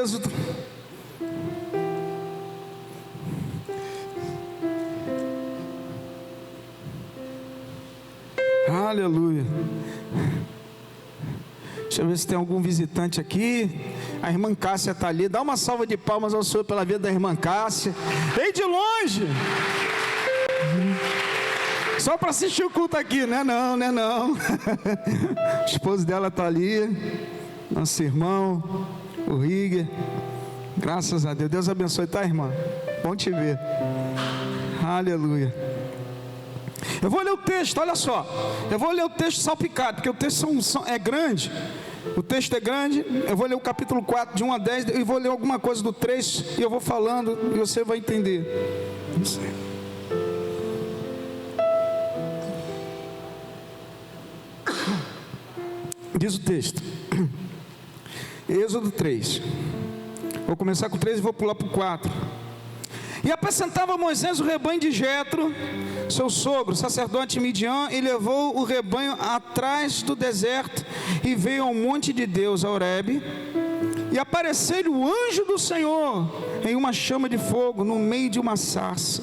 Êxodo. Aleluia. Deixa eu ver se tem algum visitante aqui. A irmã Cássia está ali. Dá uma salva de palmas ao Senhor pela vida da irmã Cássia. Vem de longe. Só para assistir o culto aqui, né? Não, né? Não. O esposo dela está ali. Nosso irmão, o Rigger. Graças a Deus. Deus abençoe, tá, irmã? Bom te ver. Aleluia. Eu vou ler o texto, olha só. Eu vou ler o texto salpicado, porque o texto é grande. O texto é grande. Eu vou ler o capítulo 4, de 1 a 10. E vou ler alguma coisa do 3. E eu vou falando e você vai entender. Não sei. Diz o texto. Êxodo 3. Vou começar com 3 e vou pular para o 4. E apacentava Moisés o rebanho de Jetro, seu sogro, sacerdote Midian, e levou o rebanho atrás do deserto, e veio ao monte de Deus, a Horebe, e apareceu-lhe o anjo do Senhor, em uma chama de fogo, no meio de uma sarça.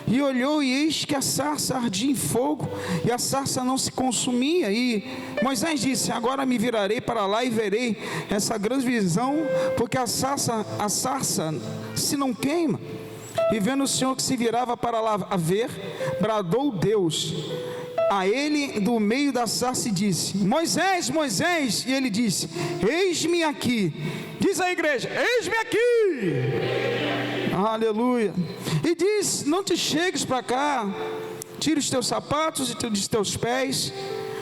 E olhou, e eis que a sarça ardia em fogo, e a sarça não se consumia. E Moisés disse: agora me virarei para lá e verei essa grande visão, porque a sarça se não queima. E vendo o Senhor que se virava para lá a ver, bradou Deus a ele do meio da sarça e disse: Moisés, Moisés. E ele disse: eis-me aqui. Diz a igreja: eis-me aqui. Aleluia. E diz: não te chegues para cá, tira os teus sapatos e dos teus pés,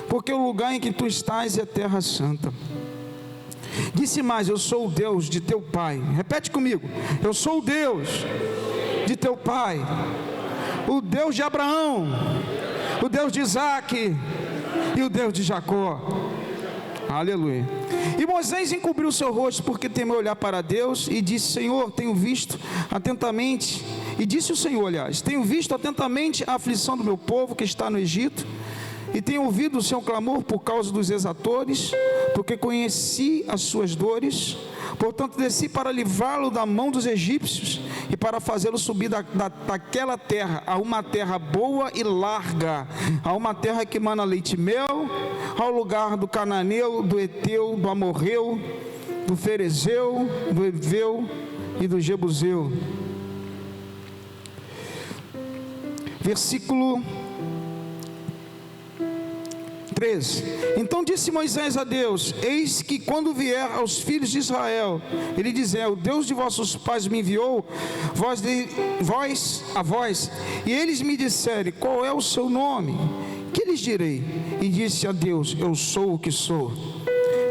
porque o lugar em que tu estás é terra santa. Disse mais: eu sou o Deus de teu pai. Repete comigo: eu sou o Deus de teu pai, o Deus de Abraão, o Deus de Isaque e o Deus de Jacó. Aleluia. E Moisés encobriu o seu rosto, porque temeu olhar para Deus, e disse: Senhor, tenho visto atentamente. E disse o Senhor, aliás: tenho visto atentamente a aflição do meu povo que está no Egito, e tenho ouvido o seu clamor por causa dos exatores, porque conheci as suas dores. Portanto desci para livrá-lo da mão dos egípcios, e para fazê-lo subir daquela terra a uma terra boa e larga, a uma terra que mana leite e mel, ao lugar do cananeu, do eteu, do amorreu, do ferezeu, do heveu e do jebuseu. Versículo 13. Então disse Moisés a Deus: eis que quando vier aos filhos de Israel, ele dizer: o Deus de vossos pais me enviou a vós, e eles me disserem: qual é o seu nome? Que lhes direi? E disse a Deus: eu sou o que sou.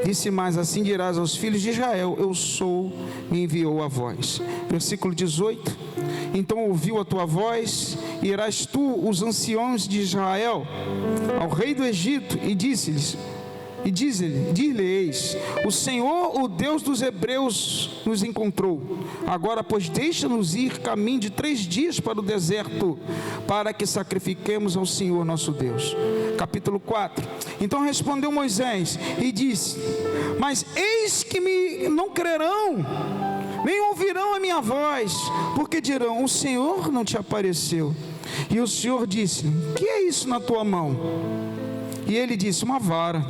Disse mais: assim dirás aos filhos de Israel: eu sou, me enviou a vós. Versículo 18. Então ouviu a tua voz, e irás tu os anciãos de Israel ao rei do Egito, e disse-lhes, dir-lhe-eis: o Senhor, o Deus dos hebreus, nos encontrou. Agora, pois, deixa-nos ir caminho de 3 dias para o deserto, para que sacrifiquemos ao Senhor nosso Deus. Capítulo 4. Então respondeu Moisés e disse: mas eis que me não crerão, nem ouvirão a minha voz, porque dirão: o Senhor não te apareceu. E o Senhor disse: que é isso na tua mão? E ele disse: uma vara.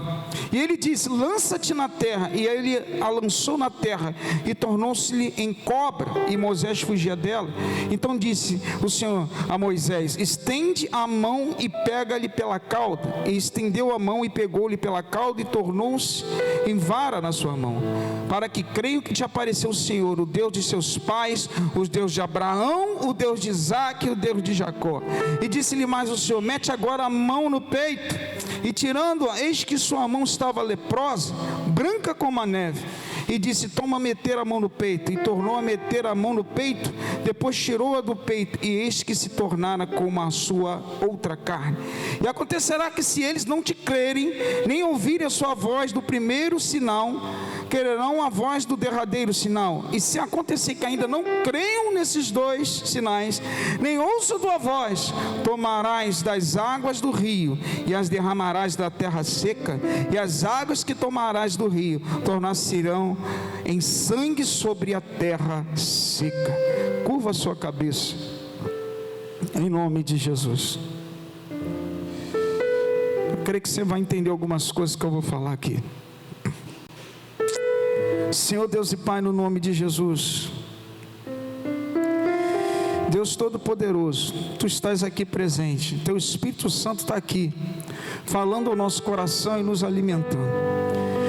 E ele disse: lança-te na terra. E ele a lançou na terra, e tornou-se-lhe em cobra, e Moisés fugia dela. Então disse o Senhor a Moisés: estende a mão e pega-lhe pela cauda. E estendeu a mão e pegou-lhe pela cauda, e tornou-se em vara na sua mão, para que creio que te apareceu o Senhor, o Deus de seus pais, o Deus de Abraão, o Deus de Isaque e o Deus de Jacó. E disse-lhe mais o Senhor: mete agora a mão no peito. E tirando-a, eis que sua mão estava leprosa, branca como a neve. E disse: toma meter a mão no peito. E tornou a meter a mão no peito. Depois tirou-a do peito, e eis que se tornara como a sua outra carne. E acontecerá que, se eles não te crerem, nem ouvirem a sua voz do primeiro sinal quererão a voz do derradeiro sinal. E se acontecer que ainda não creiam nesses dois sinais, nem ouçam tua voz, tomarás das águas do rio e as derramarás da terra seca, e as águas que tomarás do rio tornar-se-ão em sangue sobre a terra seca. Curva a sua cabeça, em nome de Jesus. Eu creio que você vai entender algumas coisas que eu vou falar aqui. Senhor Deus e Pai, no nome de Jesus, Deus Todo-Poderoso, Tu estás aqui presente, Teu Espírito Santo está aqui, falando ao nosso coração e nos alimentando.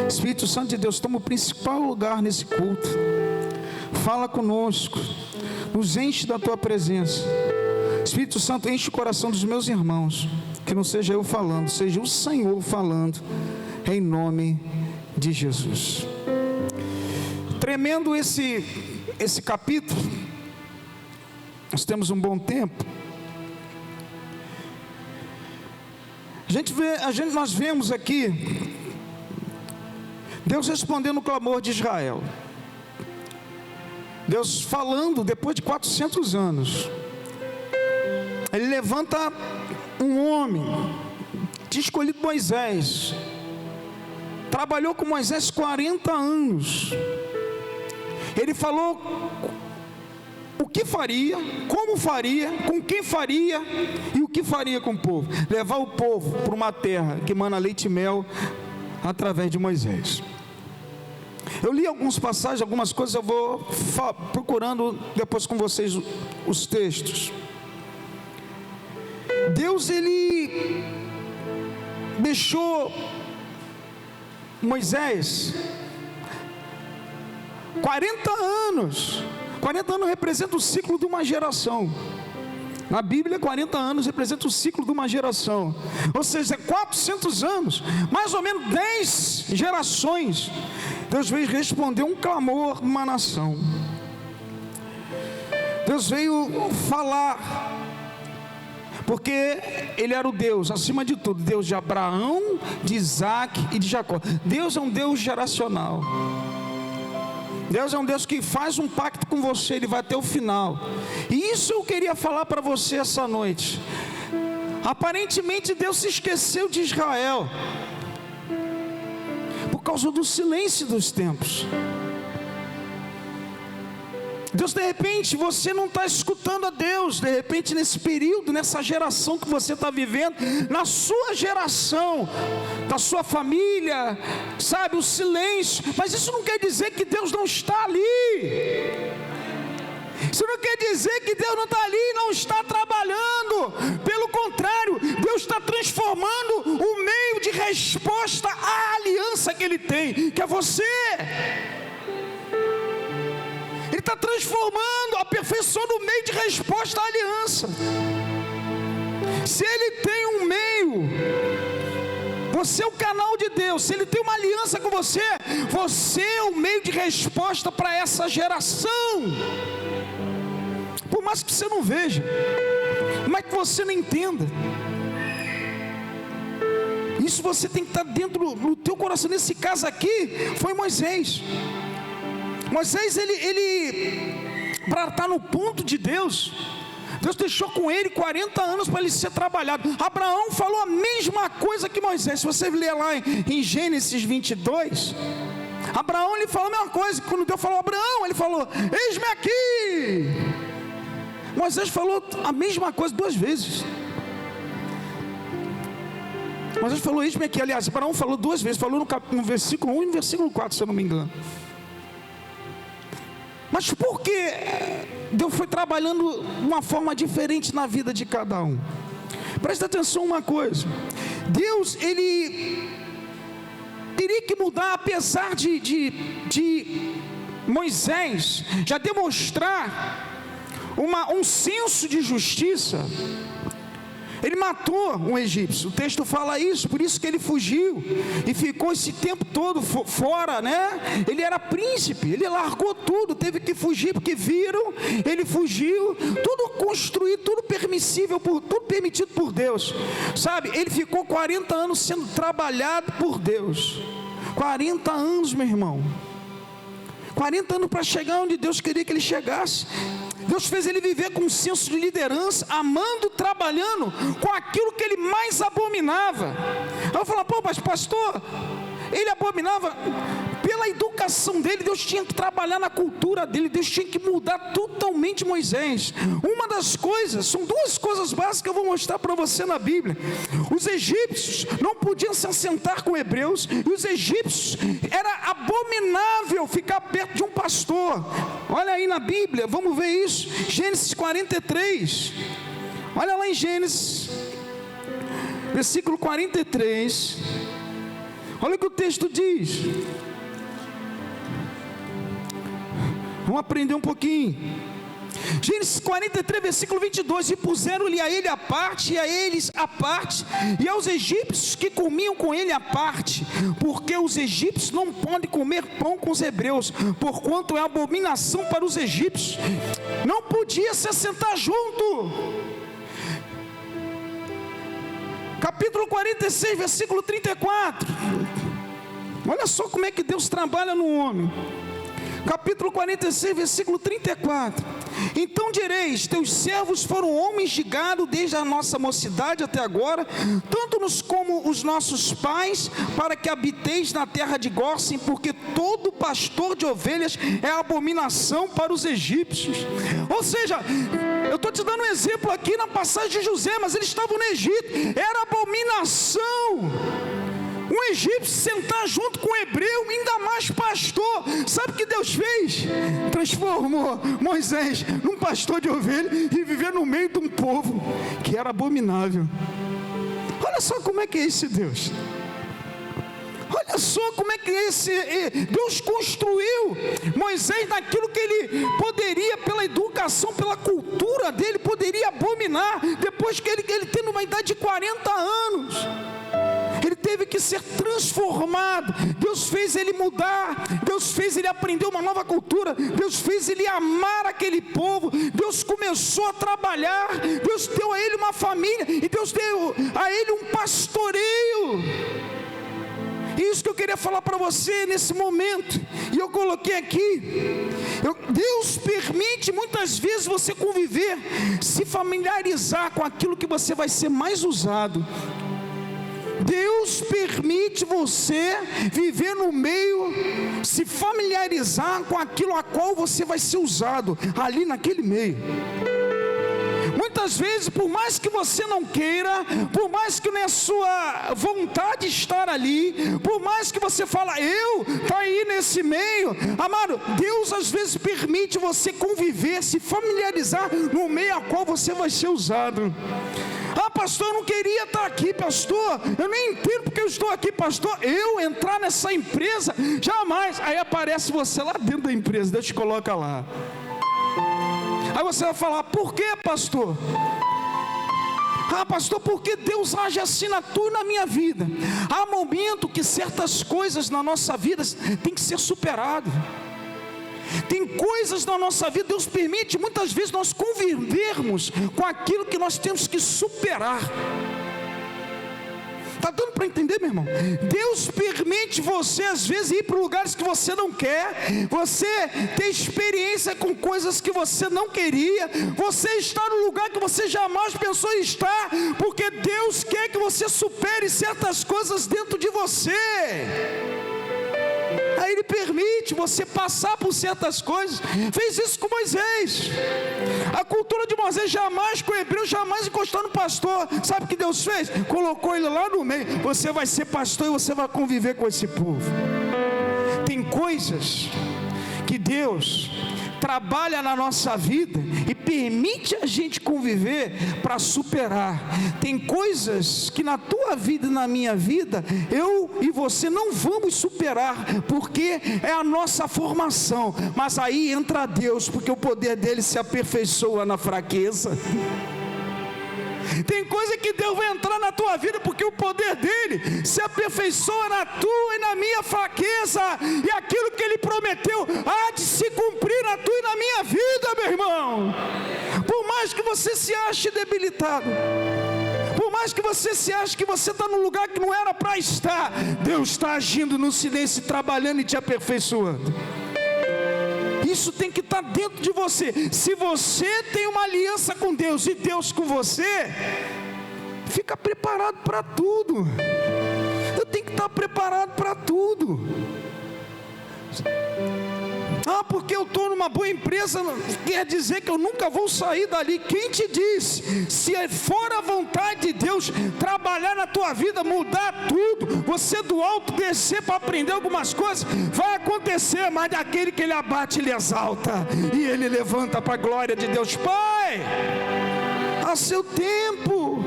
Espírito Santo de Deus, toma o principal lugar nesse culto, fala conosco, nos enche da Tua presença. Espírito Santo, enche o coração dos meus irmãos, que não seja eu falando, seja o Senhor falando, em nome de Jesus. Tremendo esse capítulo, nós temos um bom tempo. Nós vemos aqui Deus respondendo o clamor de Israel, Deus falando depois de 400 anos. Ele levanta um homem, tinha escolhido Moisés, trabalhou com Moisés 40 anos. Ele falou o que faria, como faria, com quem faria e o que faria com o povo. Levar o povo para uma terra que emana leite e mel através de Moisés. Eu li algumas passagens, algumas coisas, eu vou procurando depois com vocês os textos. Deus, Ele deixou Moisés 40 anos. 40 anos representa o ciclo de uma geração. Na Bíblia, 40 anos representa o ciclo de uma geração. Ou seja, 400 anos, mais ou menos 10 gerações. Deus veio responder um clamor de uma nação. Deus veio falar, porque Ele era o Deus, acima de tudo, Deus de Abraão, de Isaac e de Jacó. Deus é um Deus geracional. Deus é um Deus que faz um pacto com você, Ele vai até o final. E isso eu queria falar para você essa noite. Aparentemente Deus se esqueceu de Israel, por causa do silêncio dos tempos. Deus, de repente, você não está escutando a Deus. De repente, nesse período, nessa geração que você está vivendo, na sua geração, da sua família, sabe, o silêncio. Mas isso não quer dizer que Deus não está ali. Isso não quer dizer que Deus não está ali e não está trabalhando. Pelo contrário, Deus está transformando o meio de resposta à aliança que Ele tem, que é você. Ele está transformando, aperfeiçoando o meio de resposta à aliança. Se Ele tem um meio, você é o canal de Deus. Se Ele tem uma aliança com você, você é o meio de resposta para essa geração. Por mais que você não veja, por mais que você não entenda, isso você tem que estar dentro do teu coração. Nesse caso aqui, foi Moisés. Moisés, ele para estar no ponto de Deus, Deus deixou com ele 40 anos para ele ser trabalhado. Abraão falou a mesma coisa que Moisés. Se você ler lá em Gênesis 22, Abraão, ele falou a mesma coisa. Quando Deus falou Abraão, ele falou: eis-me aqui. Moisés falou a mesma coisa 2 vezes. Moisés falou: eis-me aqui. Aliás, Abraão falou 2 vezes. Falou no versículo 1 e no versículo 4, se eu não me engano. Mas por que Deus foi trabalhando de uma forma diferente na vida de cada um? Presta atenção uma coisa. Deus, Ele teria que mudar, apesar de Moisés já demonstrar um senso de justiça. Ele matou um egípcio, o texto fala isso, por isso que ele fugiu e ficou esse tempo todo fora, né? Ele era príncipe, ele largou tudo, teve que fugir porque viram, ele fugiu, tudo construído, tudo permissível, tudo permitido por Deus, sabe? Ele ficou 40 anos sendo trabalhado por Deus, 40 anos, meu irmão. 40 anos para chegar onde Deus queria que ele chegasse. Deus fez ele viver com um senso de liderança, amando, trabalhando com aquilo que ele mais abominava. Aí eu falo, pô, mas pastor, ele abominava. Pela educação dele, Deus tinha que trabalhar na cultura dele, Deus tinha que mudar totalmente Moisés. Uma das coisas, são duas coisas básicas que eu vou mostrar para você na Bíblia. Os egípcios não podiam se assentar com hebreus, e os egípcios, era abominável ficar perto de um pastor. Olha aí na Bíblia, vamos ver isso, Gênesis 43, olha lá em Gênesis, versículo 43, olha o que o texto diz. Vamos aprender um pouquinho. Gênesis 43, versículo 22. E puseram-lhe a ele a parte, e a eles a parte, e aos egípcios que comiam com ele a parte, porque os egípcios não podem comer pão com os hebreus, porquanto é abominação para os egípcios. Não podia se assentar junto. Capítulo 46, versículo 34. Olha só como é que Deus trabalha no homem. Capítulo 46, versículo 34. Então direis, teus servos foram homens de gado desde a nossa mocidade até agora, tanto nos como os nossos pais, para que habiteis na terra de Gósen, porque todo pastor de ovelhas é abominação para os egípcios. Ou seja, eu estou te dando um exemplo aqui na passagem de José, mas eles estavam no Egito, era abominação um egípcio sentar junto com um hebreu, ainda mais pastor. Sabe o que Deus fez? Transformou Moisés num pastor de ovelha e viver no meio de um povo que era abominável. Olha só como é que é esse Deus. Olha só como é que Deus construiu Moisés naquilo que ele poderia, pela educação, pela cultura dele, poderia abominar. Depois que ele tendo uma idade de 40 anos, ele teve que ser transformado. Deus fez ele mudar, Deus fez ele aprender uma nova cultura, Deus fez ele amar aquele povo, Deus começou a trabalhar, Deus deu a ele uma família, e Deus deu a ele um pastoreio. Isso que eu queria falar para você nesse momento, e eu coloquei aqui. Deus permite muitas vezes você conviver, se familiarizar com aquilo que você vai ser mais usado. Deus permite você viver no meio, se familiarizar com aquilo a qual você vai ser usado, ali naquele meio. Muitas vezes, por mais que você não queira, por mais que não é sua vontade estar ali, por mais que você fala, tá aí nesse meio, amado, Deus às vezes permite você conviver, se familiarizar no meio a qual você vai ser usado. Ah, pastor, eu não queria estar aqui, pastor, eu nem entendo porque eu estou aqui, pastor. Eu entrar nessa empresa, jamais. Aí aparece você lá dentro da empresa, Deus te coloca lá. Aí você vai falar, por que, pastor? Ah, pastor, porque Deus age assim na tua e na minha vida. Há momento que certas coisas na nossa vida tem que ser superado. Tem coisas na nossa vida, Deus permite muitas vezes nós convivermos com aquilo que nós temos que superar. Está dando para entender, meu irmão? Deus permite você às vezes ir para lugares que você não quer, você ter experiência com coisas que você não queria, você estar no lugar que você jamais pensou em estar, porque Deus quer que você supere certas coisas dentro de você. Aí Ele permite você passar por certas coisas. Fez isso com Moisés. A cultura de Moisés jamais, com o hebreu, jamais encostou no pastor. Sabe o que Deus fez? Colocou ele lá no meio. Você vai ser pastor e você vai conviver com esse povo. Tem coisas que Deus trabalha na nossa vida e permite a gente conviver para superar. Tem coisas que na tua vida e na minha vida, eu e você não vamos superar, porque é a nossa formação. Mas aí entra Deus, porque o poder dele se aperfeiçoa na fraqueza. Tem coisa que Deus vai entrar na tua vida, porque o poder dele se aperfeiçoa na tua e na minha fraqueza, e aquilo que ele prometeu há de se cumprir na tua e na minha vida, meu irmão. Por mais que você se ache debilitado, por mais que você se ache que você está num lugar que não era para estar, Deus está agindo no silêncio, trabalhando e te aperfeiçoando. Isso tem que estar dentro de você. Se você tem uma aliança com Deus e Deus com você, fica preparado para tudo. Eu tenho que estar preparado para tudo. Ah, porque eu estou numa boa empresa, quer dizer que eu nunca vou sair dali. Quem te disse? Se for a vontade de Deus trabalhar na tua vida, mudar tudo, você do alto descer para aprender algumas coisas, vai acontecer, mas daquele que Ele abate, Ele exalta, e Ele levanta para a glória de Deus. Pai, a seu tempo,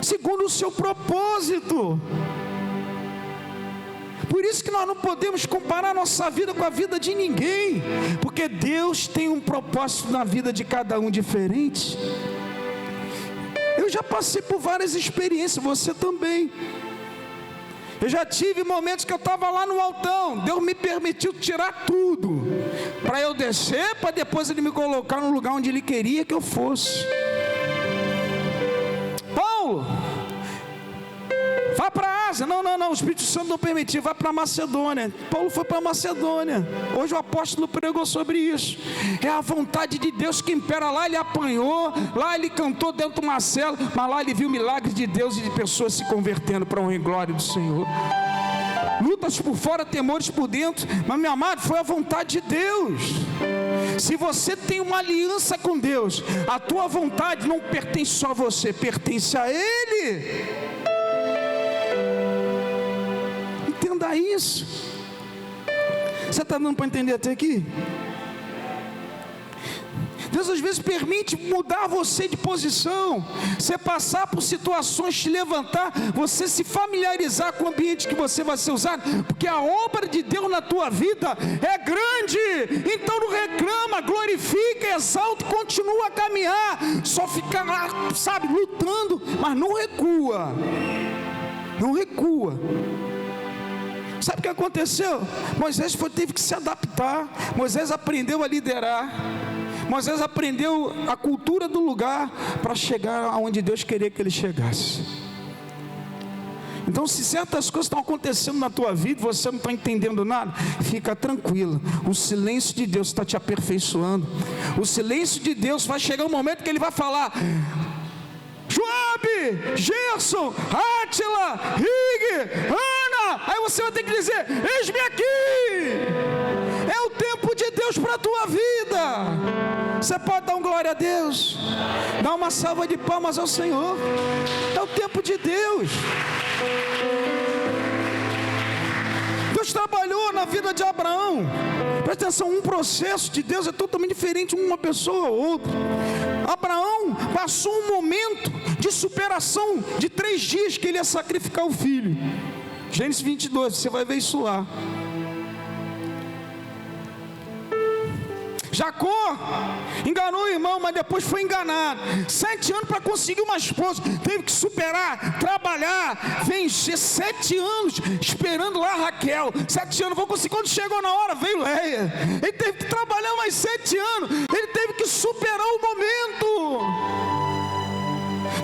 segundo o seu propósito. Por isso que nós não podemos comparar nossa vida com a vida de ninguém, porque Deus tem um propósito na vida de cada um diferente. Eu já passei por várias experiências, você também. Eu já tive momentos que eu estava lá no altão, Deus me permitiu tirar tudo, para eu descer, para depois Ele me colocar no lugar onde Ele queria que eu fosse. Paulo, vá para a Ásia. Não, o Espírito Santo não permitiu. Vai para a Macedônia. Paulo foi para a Macedônia. Hoje o apóstolo pregou sobre isso. É a vontade de Deus que impera. Lá ele apanhou, lá ele cantou dentro de uma cela, mas lá ele viu milagres de Deus e de pessoas se convertendo para a honra e glória do Senhor. Lutas por fora, temores por dentro, mas meu amado, foi a vontade de Deus. Se você tem uma aliança com Deus, a tua vontade não pertence só a você, pertence a Ele. Entenda isso. Você está dando para entender até aqui? Deus às vezes permite mudar você de posição, você passar por situações, te levantar, você se familiarizar com o ambiente que você vai ser usado, porque a obra de Deus na tua vida é grande. Então não reclama, glorifica, exalta, continua a caminhar, só fica lá, sabe, lutando, mas não recua. Não recua. Sabe o que aconteceu? Moisés teve que se adaptar. Moisés aprendeu a liderar. Moisés aprendeu a cultura do lugar para chegar aonde Deus queria que ele chegasse. Então, se certas coisas estão acontecendo na tua vida, você não está entendendo nada, fica tranquilo. O silêncio de Deus está te aperfeiçoando. O silêncio de Deus vai chegar um momento que Ele vai falar: Joabe, Gerson, Átila, Rig, Ana. Aí você vai ter que dizer: eis-me aqui. É o tempo de Deus para a tua vida. Você pode dar um glória a Deus? Dá uma salva de palmas ao Senhor. É o tempo de Deus. Deus trabalhou na vida de Abraão. Presta atenção, um processo de Deus é totalmente diferente de uma pessoa ou outra. Abraão passou um momento de superação de 3 dias que ele ia sacrificar o filho. Gênesis 22, você vai ver isso lá. Jacó enganou o irmão, mas depois foi enganado. 7 anos para conseguir uma esposa. Teve que superar, trabalhar, vencer. 7 anos esperando lá Raquel. 7 anos, vou conseguir. Quando chegou na hora, veio Leia. Ele teve que trabalhar mais 7 anos. Ele teve que superar o momento.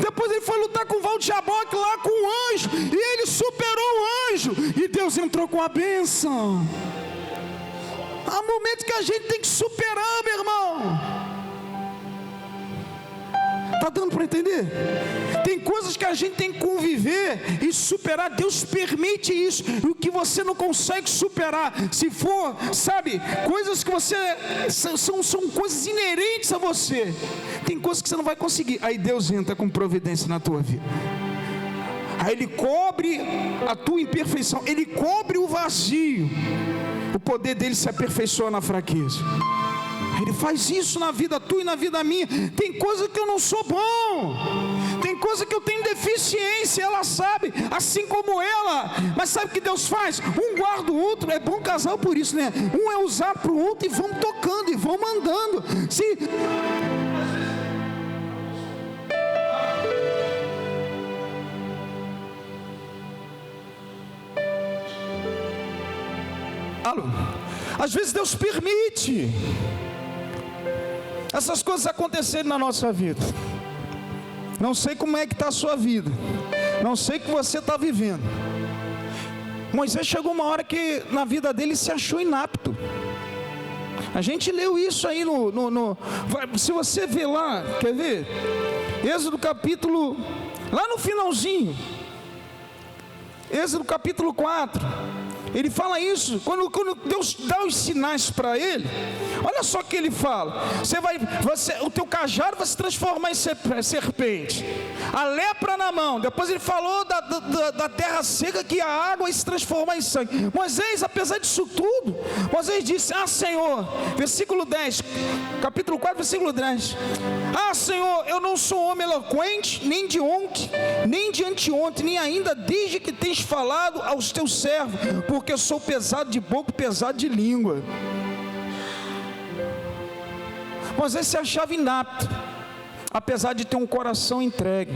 Depois ele foi lutar com Valjaboque lá com o anjo. E ele superou o anjo. E Deus entrou com a bênção. Há momentos que a gente tem que superar, meu irmão. Está dando para entender? Tem coisas que a gente tem que conviver e superar. Deus permite isso. O que você não consegue superar, se for, sabe, coisas que você são coisas inerentes a você. Tem coisas que você não vai conseguir. Aí Deus entra com providência na tua vida. Aí Ele cobre a tua imperfeição. Ele cobre o vazio. O poder dele se aperfeiçoa na fraqueza. Ele faz isso na vida tua e na vida minha. Tem coisa que eu não sou bom. Tem coisa que eu tenho deficiência. Ela sabe, assim como ela. Mas sabe o que Deus faz? Um guarda o outro. É bom casal por isso, né? Um é usado para o outro e vão tocando e vão mandando. Se... Às vezes Deus permite essas coisas acontecerem na nossa vida. Não sei como é que está a sua vida, não sei o que você está vivendo. Moisés chegou uma hora que na vida dele se achou inapto. A gente leu isso aí se você ver lá, quer ver? Êxodo capítulo, lá no finalzinho, Êxodo capítulo 4, ele fala isso, quando Deus dá os sinais para ele, olha só o que ele fala, o teu cajado vai se transformar em serpente, a lepra na mão, depois ele falou da terra seca, que a água ia se transformar em sangue. Moisés, apesar disso tudo, Moisés disse: Senhor, versículo 10, capítulo 4, versículo 10, Senhor, eu não sou homem eloquente, nem de ontem, nem de anteontem, nem ainda desde que tens falado aos teus servos, porque eu sou pesado de boca, pesado de língua. Moisés se achava inapto, apesar de ter um coração entregue.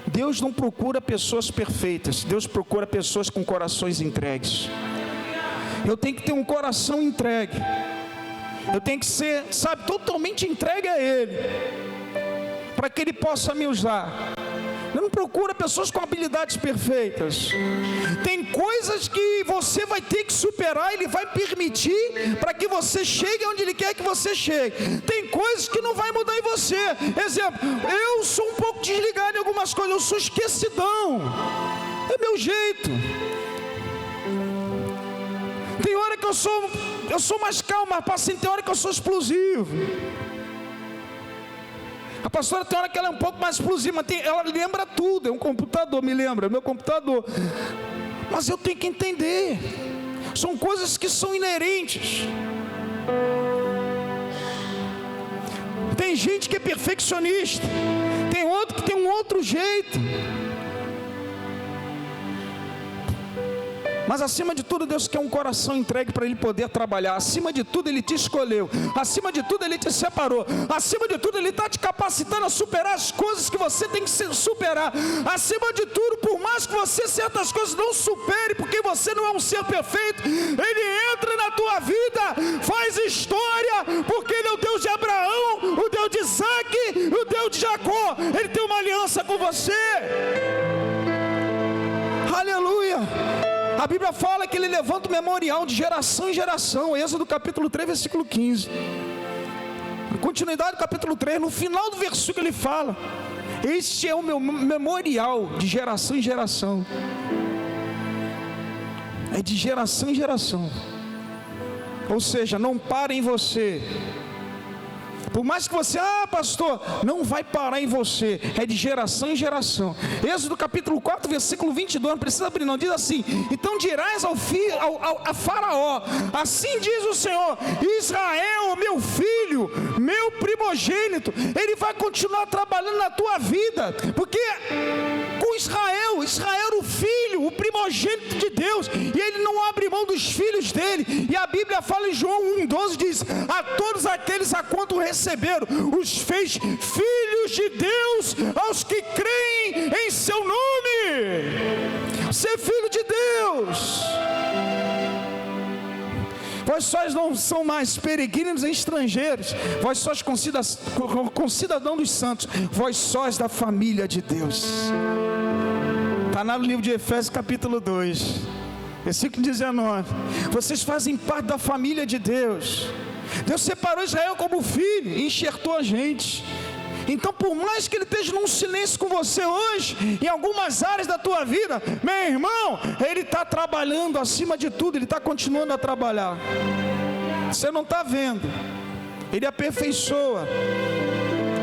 Deus não procura pessoas perfeitas, Deus procura pessoas com corações entregues. Eu tenho que ter um coração entregue, eu tenho que ser, totalmente entregue a Ele, para que Ele possa me usar. Eu não procuro pessoas com habilidades perfeitas. Tem coisas que você vai ter que superar, Ele vai permitir para que você chegue onde Ele quer que você chegue. Tem coisas que não vai mudar em você. Exemplo, eu sou um pouco desligado em algumas coisas, eu sou esquecidão, é meu jeito. Tem hora que eu sou mais calmo, mas paciente, tem hora que eu sou explosivo. A pastora tem hora que ela é um pouco mais explosiva, ela lembra tudo, é um computador, me lembra, é meu computador. Mas eu tenho que entender, são coisas que são inerentes. Tem gente que é perfeccionista, tem outro que tem um outro jeito. Mas acima de tudo, Deus quer um coração entregue para Ele poder trabalhar. Acima de tudo, Ele te escolheu. Acima de tudo, Ele te separou. Acima de tudo, Ele está te capacitando a superar as coisas que você tem que superar. Acima de tudo, por mais que você certas coisas não supere, porque você não é um ser perfeito, Ele entra na tua vida, faz história, porque Ele é o Deus de Abraão, o Deus de Isaac, o Deus de Jacó. Ele tem uma aliança com você. Aleluia. A Bíblia fala que Ele levanta o memorial de geração em geração. Êxodo capítulo 3, versículo 15. Continuidade do capítulo 3, no final do versículo Ele fala: este é o meu memorial de geração em geração. É de geração em geração. Ou seja, não para em você. Por mais que você, pastor, não vai parar em você, é de geração em geração. Êxodo capítulo 4, versículo 22, não precisa abrir não, diz assim: então dirás a Faraó, assim diz o Senhor, Israel, meu filho, meu primogênito, ele vai continuar trabalhando na tua vida, porque com Israel era o filho, o primogênito de Deus, e ele não abre mão dos filhos dele. E a Bíblia fala em João 1,12, diz: a todos aqueles a quanto receberam, os fez filhos de Deus, aos que creem em seu nome. Ser filho de Deus. Vós sóis não são mais peregrinos e estrangeiros, vós sóis concidadãos dos santos, vós sóis da família de Deus. Está no livro de Efésios capítulo 2, versículo 19. Vocês fazem parte da família de Deus. Deus separou Israel como filho e enxertou a gente. Então, por mais que Ele esteja num silêncio com você hoje, em algumas áreas da tua vida, meu irmão, Ele está trabalhando acima de tudo, Ele está continuando a trabalhar. Você não está vendo, Ele aperfeiçoa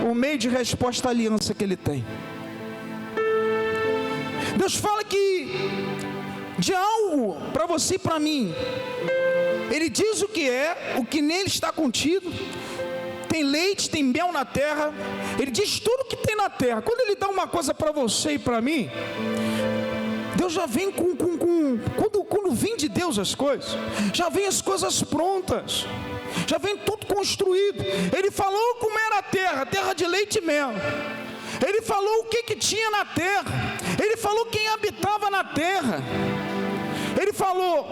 o meio de resposta à aliança que Ele tem. Deus fala que de algo para você e para mim, Ele diz o que nele está contido. Tem leite, tem mel na terra. Ele diz tudo que tem na terra. Quando Ele dá uma coisa para você e para mim, Deus já vem quando vem de Deus as coisas, já vem as coisas prontas, já vem tudo construído. Ele falou como era a terra de leite e mel. Ele falou o que tinha na terra. Ele falou quem habitava na terra. Ele falou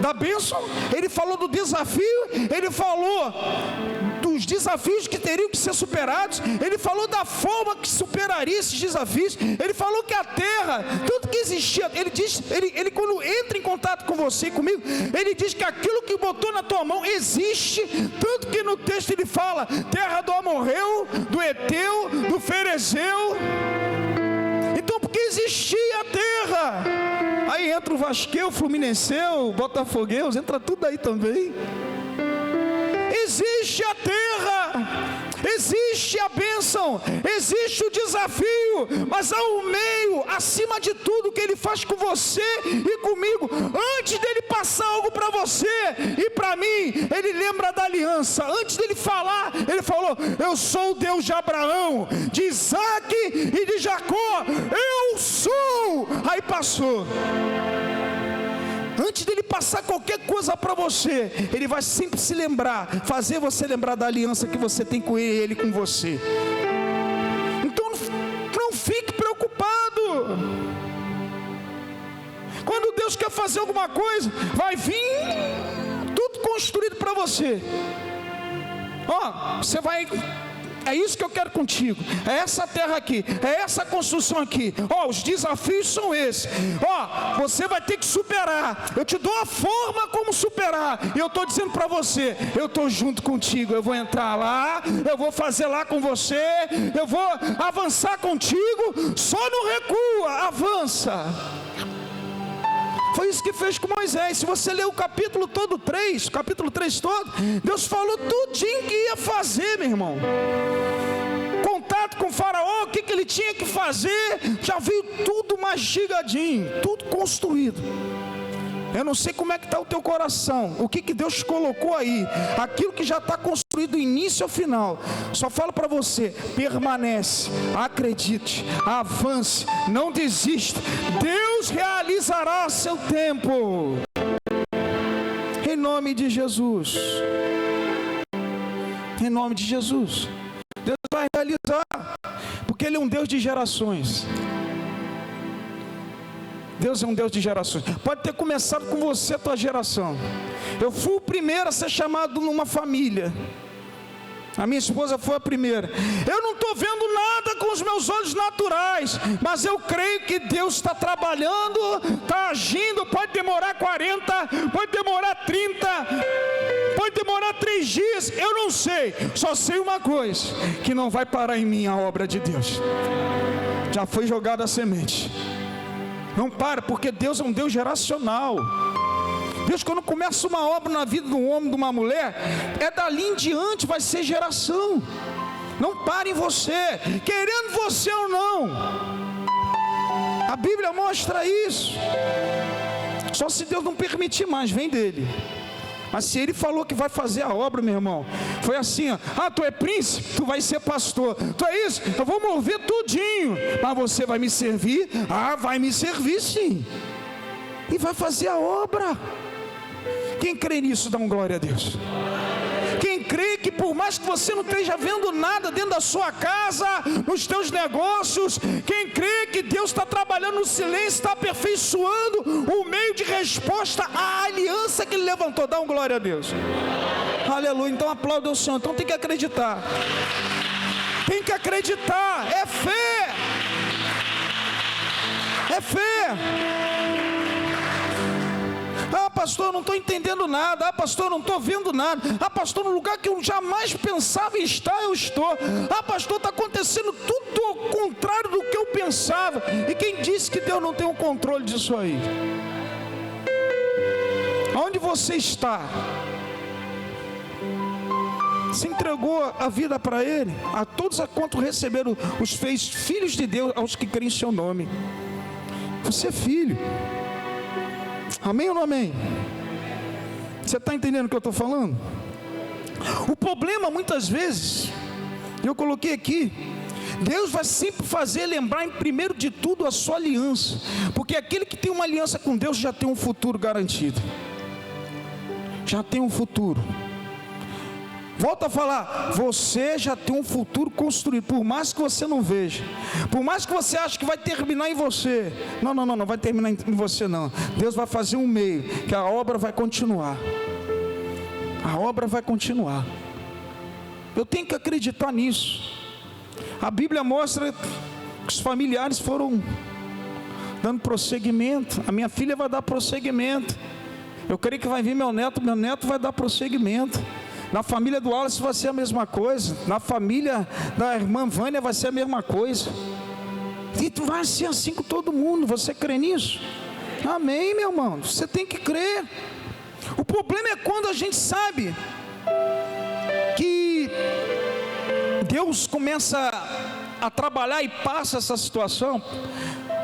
da bênção, Ele falou do desafio, Ele falou dos desafios que teriam que ser superados, Ele falou da forma que superaria esses desafios, Ele falou que a terra, tudo que existia, Ele diz, ele quando entra em contato com você e comigo, Ele diz que aquilo que botou na tua mão existe, tanto que no texto Ele fala, terra do amorreu, do Eteu, do Ferezeu. Então, porque existia a terra, aí entra o Vasqueu, o Fluminenseu, o Botafogueus, entra tudo aí também. Existe a terra, existe a bênção, existe o desafio, mas há um meio, acima de tudo, que Ele faz com você e comigo. Antes dele passar algo para você e para mim, Ele lembra da aliança. Antes dele falar, Ele falou, eu sou o Deus de Abraão, de Isaac e de Jacó, eu sou. Aí passou. Antes dele passar qualquer coisa para você, Ele vai sempre se lembrar, fazer você lembrar da aliança que você tem com Ele com você. Então não fique preocupado. Quando Deus quer fazer alguma coisa, vai vir tudo construído para você. Você vai... É isso que eu quero contigo, é essa terra aqui, é essa construção aqui, os desafios são esses, você vai ter que superar, eu te dou a forma como superar, e eu estou dizendo para você, eu estou junto contigo, eu vou entrar lá, eu vou fazer lá com você, eu vou avançar contigo, só não recua, avança. Foi isso que fez com Moisés. Se você ler o capítulo 3 todo, Deus falou tudinho que ia fazer, meu irmão. Contato com o faraó, o que ele tinha que fazer, já veio tudo mastigadinho, tudo construído. Eu não sei como é que está o teu coração, o que Deus colocou aí, aquilo que já está construído do início ao final. Só falo para você, permanece, acredite, avance, não desista. Deus realizará a seu tempo, em nome de Jesus. Em nome de Jesus, Deus vai realizar, porque Ele é um Deus de gerações. Deus é um Deus de gerações. Pode ter começado com você, a tua geração. Eu fui o primeiro a ser chamado numa família. A minha esposa foi a primeira. Eu não estou vendo nada com os meus olhos naturais, mas eu creio que Deus está trabalhando, está agindo. Pode demorar 40, pode demorar 30, pode demorar 3 dias, eu não sei. Só sei uma coisa, que não vai parar em mim a obra de Deus. Já foi jogada a semente. Não para, porque Deus é um Deus geracional. Deus, quando começa uma obra na vida de um homem, de uma mulher, é dali em diante, vai ser geração. Não para em você, querendo você ou não. A Bíblia mostra isso. Só se Deus não permitir mais, vem dele. Mas se Ele falou que vai fazer a obra, meu irmão, foi assim, tu é príncipe, tu vai ser pastor, tu é isso, eu vou mover tudinho, mas você vai me servir? Vai me servir sim, e vai fazer a obra. Quem crê nisso, dá um glória a Deus. Quem crê que por mais que você não esteja vendo nada dentro da sua casa, nos teus negócios, quem crê que Deus está trabalhando no silêncio, está aperfeiçoando o meio de resposta à aliança que Ele levantou, dá um glória a Deus. Aleluia. Então aplauda o Senhor. Então tem que acreditar, tem que acreditar, é fé, é fé. Pastor, eu não estou entendendo nada. Pastor, eu não estou vendo nada. Pastor, no lugar que eu jamais pensava em estar, eu estou. Pastor, está acontecendo tudo ao contrário do que eu pensava. E quem disse que Deus não tem o controle disso aí? Onde você está? Se entregou a vida para Ele? A todos a quanto receberam, os fez filhos de Deus, aos que creem em seu nome. Você é filho. Amém ou não amém? Você está entendendo o que eu estou falando? O problema muitas vezes, eu coloquei aqui, Deus vai sempre fazer lembrar em primeiro de tudo a sua aliança, porque aquele que tem uma aliança com Deus já tem um futuro garantido, já tem um futuro. Volto a falar, você já tem um futuro construído, por mais que você não veja, por mais que você ache que vai terminar em você, não vai terminar em você não. Deus vai fazer um meio, que a obra vai continuar, a obra vai continuar. Eu tenho que acreditar nisso. A Bíblia mostra que os familiares foram dando prosseguimento. A minha filha vai dar prosseguimento. Eu creio que vai vir meu neto vai dar prosseguimento. Na família do Wallace vai ser a mesma coisa. Na família da irmã Vânia vai ser a mesma coisa. E vai ser assim com todo mundo. Você crê nisso? Amém, meu irmão. Você tem que crer. O problema é quando a gente sabe que Deus começa a trabalhar e passa essa situação.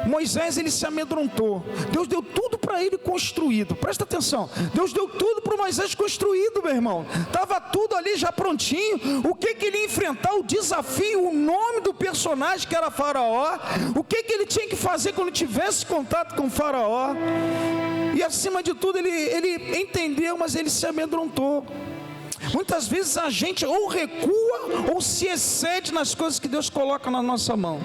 Moisés, ele se amedrontou. Deus deu tudo para ele construído. Presta atenção. Deus deu tudo para Moisés construído, meu irmão. Estava tudo ali já prontinho. O que ele ia enfrentar? O desafio, o nome do personagem que era Faraó. O que ele tinha que fazer quando tivesse contato com Faraó. E acima de tudo ele entendeu, mas ele se amedrontou. Muitas vezes a gente ou recua ou se excede nas coisas que Deus coloca na nossa mão.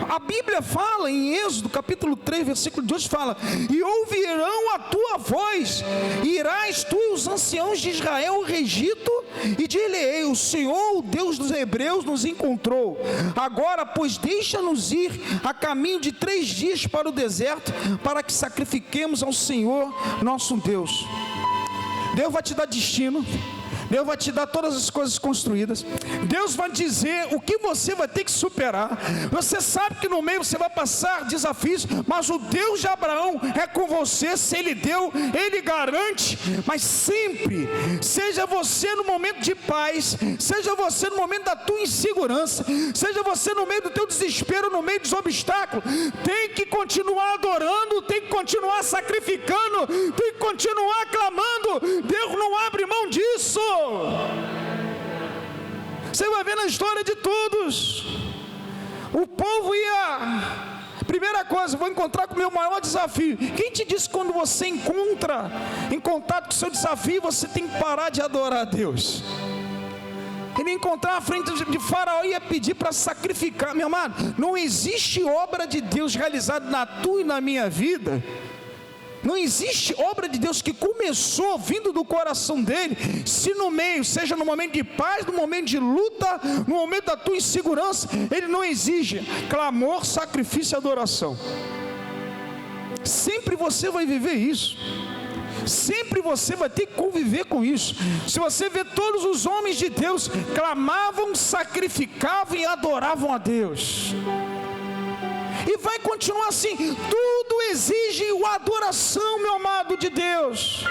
A Bíblia fala em Êxodo capítulo 3, versículo 2, fala: e ouvirão a tua voz, irás tu e os anciãos de Israel ao Egito, e dir-lhe-ei: o Senhor, o Deus dos hebreus, nos encontrou. Agora, pois, deixa-nos ir a caminho de 3 dias para o deserto, para que sacrifiquemos ao Senhor nosso Deus. Deus vai te dar destino. Deus vai te dar todas as coisas construídas. Deus vai dizer o que você vai ter que superar. Você sabe que no meio você vai passar desafios, mas o Deus de Abraão é com você. Se Ele deu, Ele garante. Mas sempre, seja você no momento de paz, seja você no momento da tua insegurança, seja você no meio do teu desespero, no meio dos obstáculos, tem que continuar adorando, tem que continuar sacrificando, tem que continuar clamando. Deus não abre mão disso. Você vai ver na história de todos. O povo ia, primeira coisa, vou encontrar com o meu maior desafio. Quem te disse que quando você encontra em contato com o seu desafio, você tem que parar de adorar a Deus? Ele ia encontrar na frente de Faraó e ia pedir para sacrificar. Meu amado, não existe obra de Deus realizada na tua e na minha vida. Não existe obra de Deus que começou vindo do coração dele, se no meio, seja no momento de paz, no momento de luta, no momento da tua insegurança, ele não exige clamor, sacrifício e adoração. Sempre você vai viver isso. Sempre você vai ter que conviver com isso. Se você vê todos os homens de Deus, clamavam, sacrificavam e adoravam a Deus. E vai continuar assim. Tudo exige a adoração, meu amado de Deus.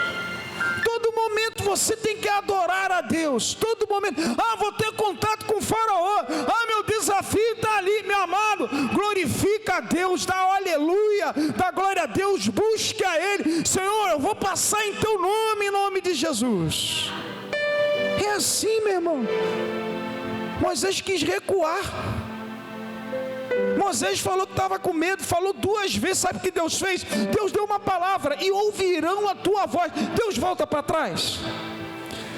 Todo momento você tem que adorar a Deus. Todo momento. Vou ter contato com o Faraó. Meu desafio está ali, meu amado. Glorifica a Deus, dá aleluia, dá glória a Deus, busque a Ele. Senhor, eu vou passar em Teu nome, em nome de Jesus. É assim, meu irmão. Moisés quis recuar. Moisés falou que estava com medo, falou 2 vezes. Sabe o que Deus fez? Deus deu uma palavra: e ouvirão a tua voz. Deus volta para trás.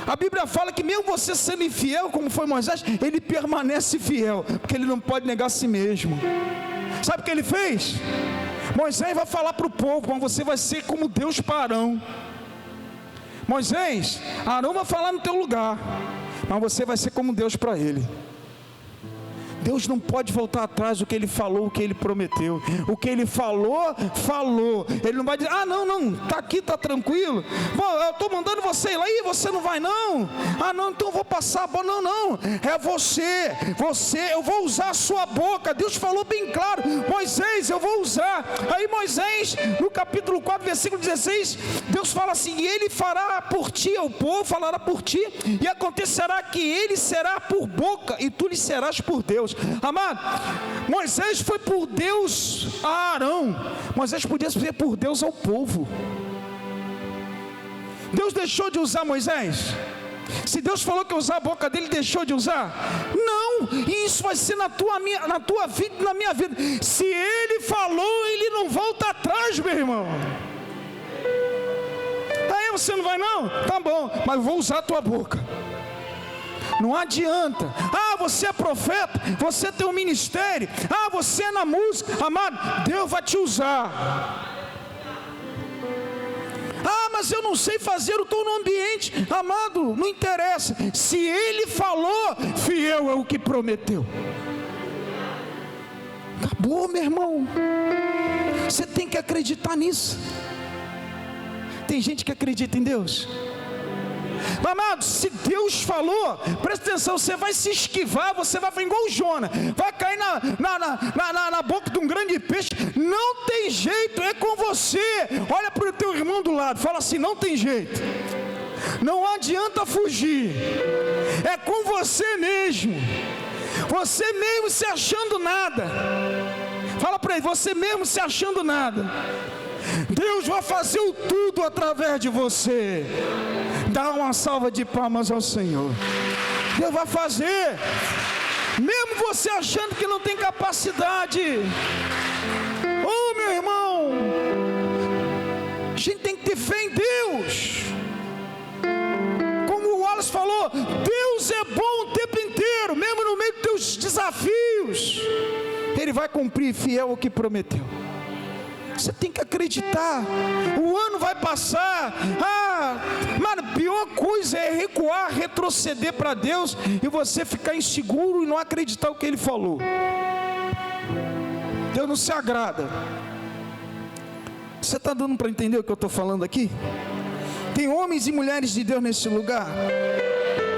A Bíblia fala que mesmo você sendo infiel, como foi Moisés, ele permanece fiel, porque ele não pode negar a si mesmo. Sabe o que ele fez? Moisés vai falar para o povo: mas você vai ser como Deus para Arão. Moisés, Arão vai falar no teu lugar, mas você vai ser como Deus para ele. Deus não pode voltar atrás do que Ele falou, o que Ele prometeu. O que Ele falou, falou. Ele não vai dizer: não, está aqui, está tranquilo. Eu estou mandando você ir lá, e você não vai não? Não, então eu vou passar. Não, é você, eu vou usar a sua boca. Deus falou bem claro: Moisés, eu vou usar. Aí Moisés, no capítulo 4, versículo 16, Deus fala assim: e Ele fará por ti, o povo falará por ti, e acontecerá que Ele será por boca, e tu lhe serás por Deus. Amado, Moisés foi por Deus a Arão, Moisés podia ser por Deus ao povo. Deus deixou de usar Moisés? Se Deus falou que ia usar a boca dele, deixou de usar? Não, e isso vai ser na tua vida e na minha vida. Se Ele falou, Ele não volta atrás, meu irmão. Aí você não vai não? Tá bom, mas eu vou usar a tua boca. Não adianta. Você é profeta, você tem um ministério, você é na música. Amado, Deus vai te usar. Mas eu não sei fazer, eu estou no ambiente. Amado, não interessa. essa: se Ele falou, fiel é o que prometeu. Acabou, meu irmão. Você tem que acreditar nisso. Tem gente que acredita em Deus. Amado, se Deus falou, presta atenção, você vai se esquivar, você vai igual o Jonas, vai cair na boca de um grande peixe. Não tem jeito, é com você. Olha para o teu irmão do lado, fala assim: não tem jeito, não adianta fugir, é com você mesmo. Você mesmo se achando nada. Fala para ele: você mesmo se achando nada, Deus vai fazer o tudo através de você. Dá uma salva de palmas ao Senhor. Deus vai fazer, mesmo você achando que não tem capacidade. Oh, meu irmão, a gente tem que ter fé em Deus. Como o Wallace falou, Deus é bom o tempo inteiro, mesmo no meio dos teus desafios, Ele vai cumprir, fiel ao que prometeu. Você tem que acreditar. O ano vai passar. Mano, a pior coisa é recuar, retroceder para Deus e você ficar inseguro e não acreditar o que Ele falou. Deus não se agrada. Você está dando para entender o que eu estou falando aqui? Tem homens e mulheres de Deus nesse lugar.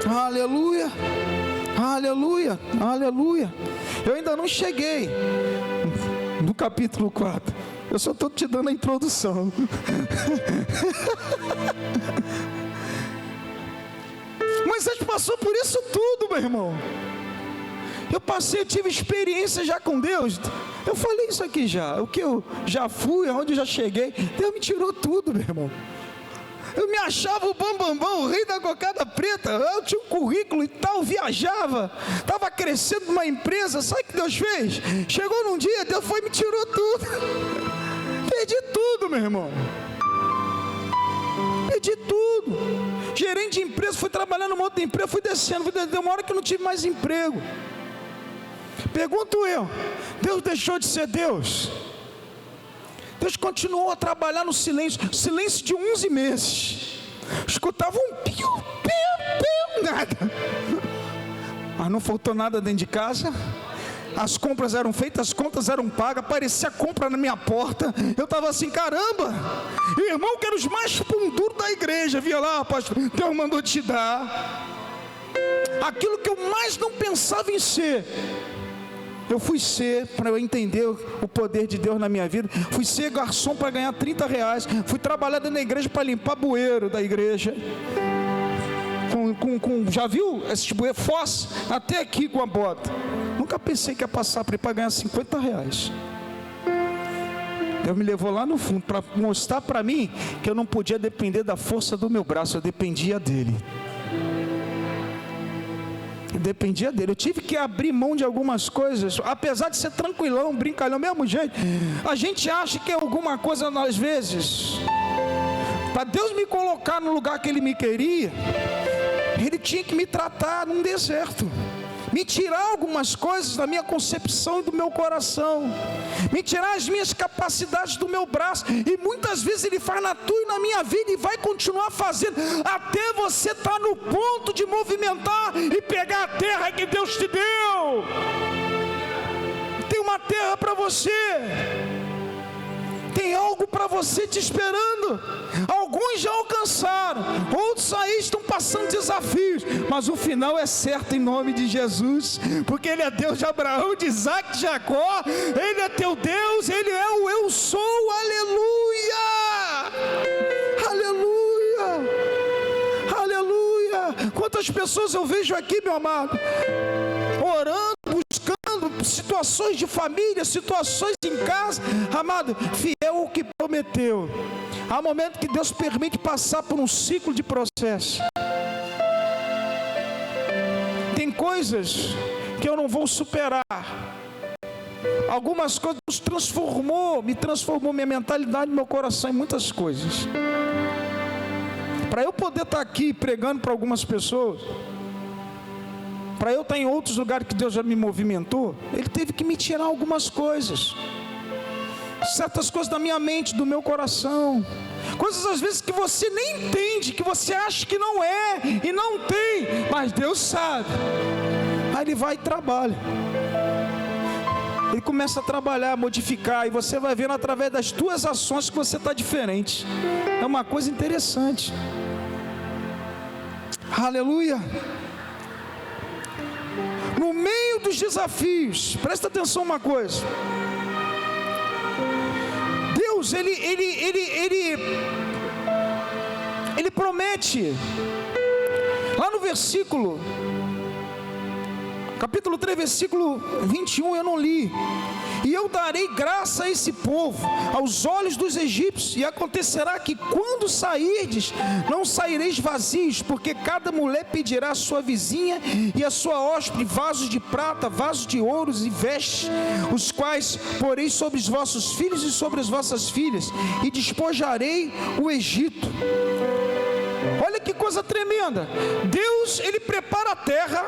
Aleluia, aleluia, aleluia. Eu ainda não cheguei no capítulo 4. Eu só estou te dando a introdução. Moisés passou por isso tudo, meu irmão. Eu tive experiência já com Deus. Eu falei isso aqui já. O que eu já fui, aonde eu já cheguei, Deus me tirou tudo, meu irmão. Eu me achava o bambambam, o rei da cocada preta. Eu tinha um currículo e tal, viajava, estava crescendo numa empresa. Sabe o que Deus fez? Chegou num dia, Deus foi e me tirou tudo. Perdi tudo, meu irmão. Perdi tudo. Gerente de empresa, fui trabalhando numa outra empresa, fui descendo. Deu uma hora que eu não tive mais emprego. Pergunto eu: Deus deixou de ser Deus? Deus continuou a trabalhar no silêncio de 11 meses. Escutava um piu, piu, piu, nada. Mas não faltou nada dentro de casa. As compras eram feitas, as contas eram pagas, aparecia compra na minha porta. Eu estava assim: caramba, irmão, que era os mais pão duro da igreja. Via lá, pastor, Deus mandou te dar aquilo que eu mais não pensava em ser. Eu fui ser, para eu entender o poder de Deus na minha vida, fui ser garçom para ganhar R$30. Fui trabalhar dentro da igreja para limpar bueiro da igreja. Já viu esses bueiros? Fossa, até aqui com a bota. Nunca pensei que ia passar para ganhar R$50. Deus me levou lá no fundo para mostrar para mim que eu não podia depender da força do meu braço, eu dependia dele. Dependia dele. Eu tive que abrir mão de algumas coisas, apesar de ser tranquilão, brincalhão, mesmo jeito. A gente acha que é alguma coisa, às vezes, para Deus me colocar no lugar que Ele me queria, Ele tinha que me tratar num deserto, me tirar algumas coisas da minha concepção e do meu coração, me tirar as minhas capacidades do meu braço. E muitas vezes Ele faz na tua e na minha vida, e vai continuar fazendo, até você estar no ponto de movimentar e pegar a terra que Deus te deu. Tem uma terra para você, tem algo para você te esperando. Alguns já alcançaram, outros aí estão passando desafios, mas o final é certo em nome de Jesus, porque Ele é Deus de Abraão, de Isaac, de Jacó. Ele é teu Deus, Ele é o eu sou. Aleluia, aleluia, aleluia. Quantas pessoas eu vejo aqui, meu amado, orando, buscando situações de família, situações em casa. Amado, fiel ao que prometeu. Há momento que Deus permite passar por um ciclo de processo. Tem coisas que eu não vou superar. Algumas coisas me transformou minha mentalidade, meu coração, em muitas coisas. Para eu poder estar aqui pregando para algumas pessoas, para eu estar em outros lugares que Deus já me movimentou, Ele teve que me tirar algumas coisas, certas coisas da minha mente, do meu coração, coisas às vezes que você nem entende, que você acha que não é e não tem. mas Deus sabe. Aí ele vai e trabalha. Ele começa a trabalhar, a modificar, e você vai vendo através das tuas ações que você está diferente. É uma coisa interessante. Aleluia. No meio dos desafios, presta atenção uma coisa. Deus, ele promete, lá no versículo, capítulo 3, versículo 21, eu não li. E eu darei graça a esse povo, aos olhos dos egípcios, e acontecerá que quando sairdes, não saireis vazios, porque cada mulher pedirá à sua vizinha e à sua hóspede vasos de prata, vasos de ouros e vestes, os quais porei sobre os vossos filhos e sobre as vossas filhas, e despojarei o Egito. Olha que coisa tremenda. Deus, ele prepara a terra.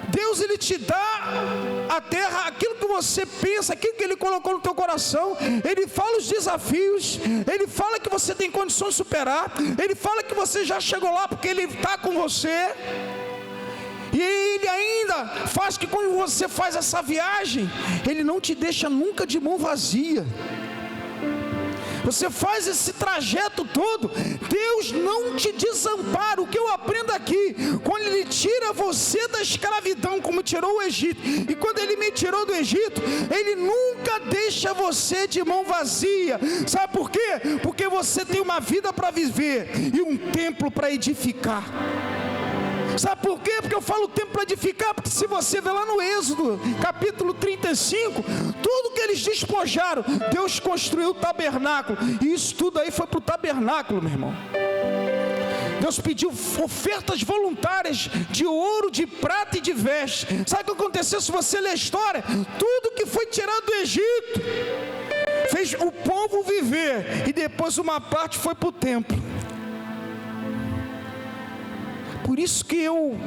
Deus, ele te dá a terra, aquilo que você pensa, aquilo que ele colocou no teu coração. Ele fala os desafios, ele fala que você tem condições de superar, ele fala que você já chegou lá porque ele está com você. E ele ainda faz que quando você faz essa viagem, ele não te deixa nunca de mão vazia. Você faz esse trajeto todo, Deus não te desampara. O que eu aprendo aqui, quando Ele tira você da escravidão, como tirou o Egito, e quando Ele me tirou do Egito, Ele nunca deixa você de mão vazia. Sabe por quê? Porque você tem uma vida para viver e um templo para edificar. Sabe por quê? Porque eu falo tempo para edificar, porque se você ver lá no Êxodo, capítulo 35, tudo que eles despojaram, Deus construiu o tabernáculo, e isso tudo aí foi para o tabernáculo, meu irmão. Deus pediu ofertas voluntárias de ouro, de prata e de vestes. Sabe o que aconteceu? Se você ler a história, tudo que foi tirado do Egito, fez o povo viver, e depois uma parte foi para o templo. Por isso que eu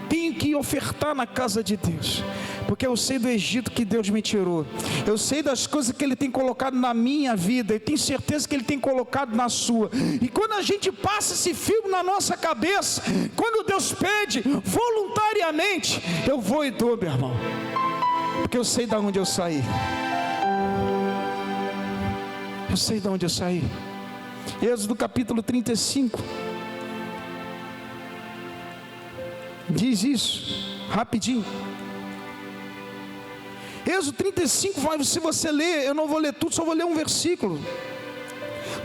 tenho que ofertar na casa de Deus, porque eu sei do Egito que Deus me tirou, eu sei das coisas que Ele tem colocado na minha vida, eu tenho certeza que Ele tem colocado na sua. E quando a gente passa esse filme na nossa cabeça, quando Deus pede voluntariamente, eu vou e dou, meu irmão, porque eu sei de onde eu saí. Eu sei de onde eu saí. Êxodo capítulo 35 diz isso, rapidinho. Êxodo 35, se você ler, eu não vou ler tudo, só vou ler um versículo.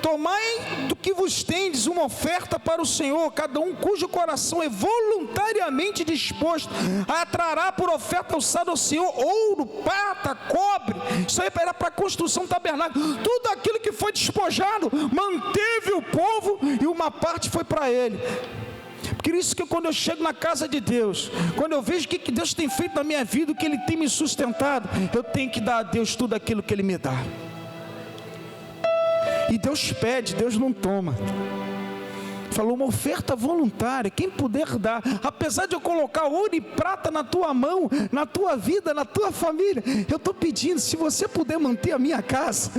Tomai do que vos tendes uma oferta para o Senhor, cada um cujo coração é voluntariamente disposto, atrará por oferta alçada ao Senhor ouro, prata, cobre. Isso aí era para a construção do tabernáculo. Tudo aquilo que foi despojado, manteve o povo, e uma parte foi para ele. Por isso que quando eu chego na casa de Deus, quando eu vejo o que Deus tem feito na minha vida, o que Ele tem me sustentado, eu tenho que dar a Deus tudo aquilo que Ele me dá. E Deus pede, Deus não toma. Falou uma oferta voluntária, quem puder dar. Apesar de eu colocar ouro e prata na tua mão, na tua vida, na tua família, eu estou pedindo, se você puder manter a minha casa.